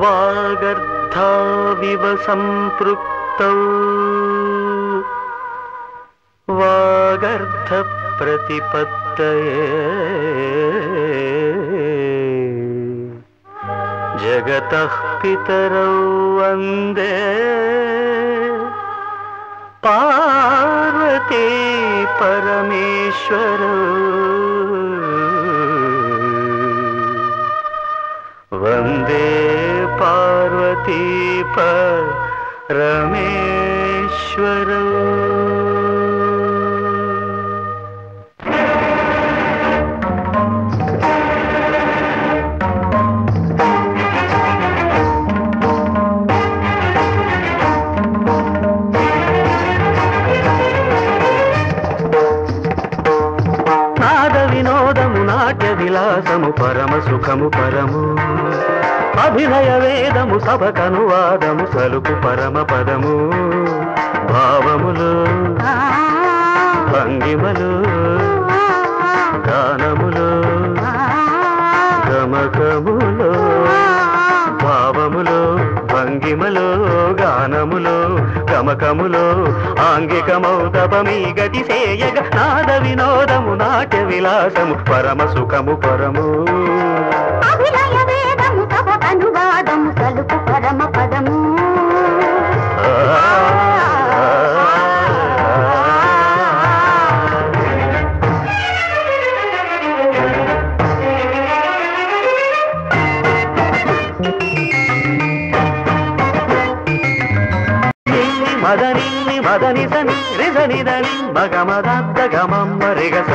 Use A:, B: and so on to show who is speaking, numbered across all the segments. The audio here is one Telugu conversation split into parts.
A: వాగర్థావివ సంపృక్తౌ వాగర్థ ప్రతిపత్తయే జగతః పితరౌ వందే పార్వతీ పరమేశ్వరౌ వందే పార్వతీ పరమేశ్వరౌ. విలాసము పరమ సుఖము పరము అభినయ వేదము సభకనువాదము సలుపు పరమ పదము భావములు భంగిమలు గానములు గమకములు భావములు భంగిమలు గానములు గమకములు ఆంగికమౌతపమీ గతి సేయగ నాద వినోదము నాట్య విలాసము పరమ సుఖము పరము
B: అభినయ వేదము సభకనువాదము సలుపు పరమ పదము.
A: మదని మదని సని రిజని దని మగమదద్ద గమమ్మ రిగస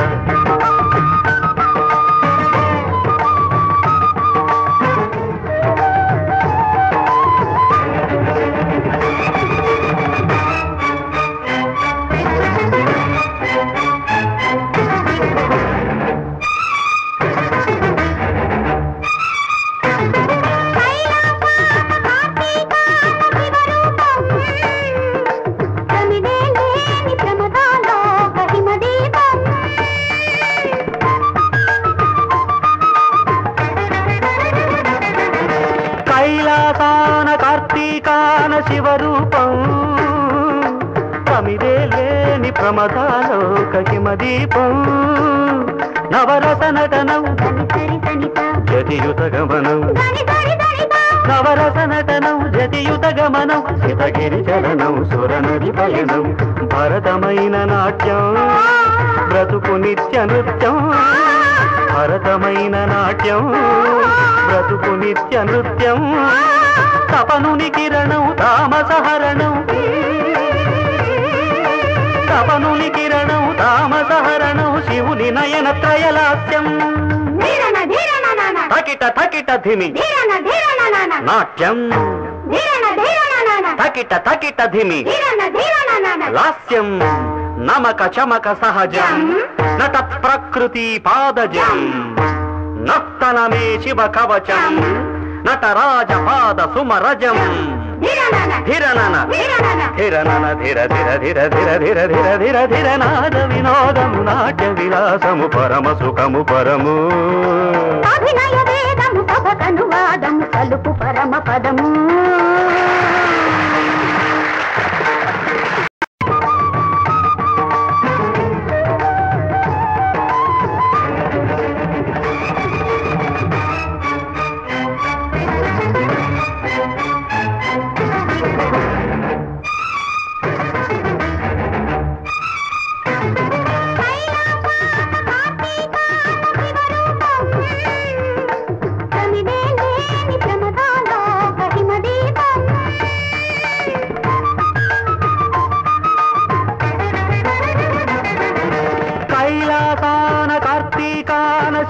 A: కార్తీకాన శివరూపం తమిదే లేని ప్రమదాలోక హిమదీపం నవరస నటనం జతియుత గమనం నవరస నటనం జతియుత గమనం సితగిరి చలనం సురనది పయనం భరతమైన నాట్యం బ్రతుకు నిత్య నృత్యం భరతమైన నాట్యం బ్రతుకు నిత్య నృత్యం తపనుని కిరణం తామసహరణం తపనుని కిరణం తామసహరణం శివుని నయన త్రయలాస్యం తకిట తకిట ధిమి నాట్యం తకిట తకిట ధిమి లాస్యం నమక చమక సహజం నట ప్రకృతి పాదజం నర్తనమే శివ కవచం నటరాజ పాద సుమరజం ధిరనన ధిరనన ధిర ధిర ధిర ధిర ధిర ధిర ధిర ధిర నాద వినోదము నాట్య విలాసము పరమ సుఖము పరము
B: అభినయ వేదము సభకనువాదము సలుపు పరమ పదము.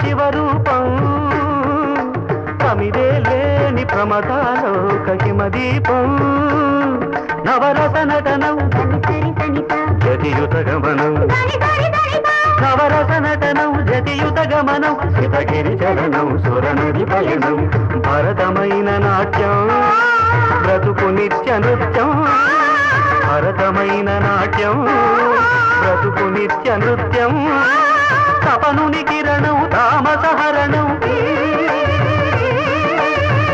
A: శివరూపం తమిదే లేని ప్రమదాలోక హిమదీపం నవరస నటనం జతియుత గమనం నవరస నటనం జతియుత గమనం సితగిరి చలనం సురనది పయనం భరతమైన నాట్యం బ్రతుకు నిత్య నృత్యం భరతమైన నాట్యం బ్రతుకు నిత్య నృత్యం తపనుని కిరణం తామసహరణం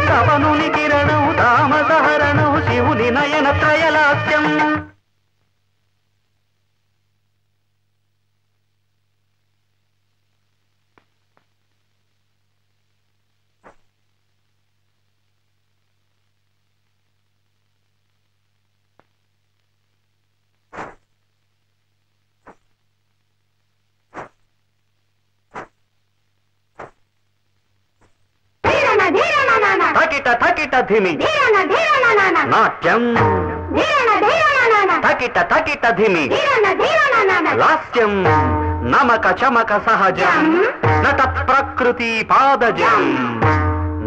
A: తపనుని కిరణం నయన త్రయలాస్యం తకిట తకిట ధిమి నాట్యం తకిట తకిట ధిమి లాస్యం నమక చమక సహజం నట ప్రకృతి పాదజం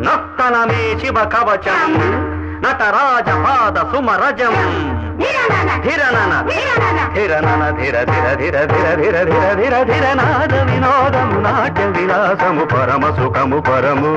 A: నర్తనమే శివ కవచం నటరాజ పాద సుమరజం ధిరనన ధిరనన ధిర ధిర ధిర ధిర ధిర ధిర ధిర ధిర నాద వినోదము నాట్య విలాసము పరమ సుఖము పరము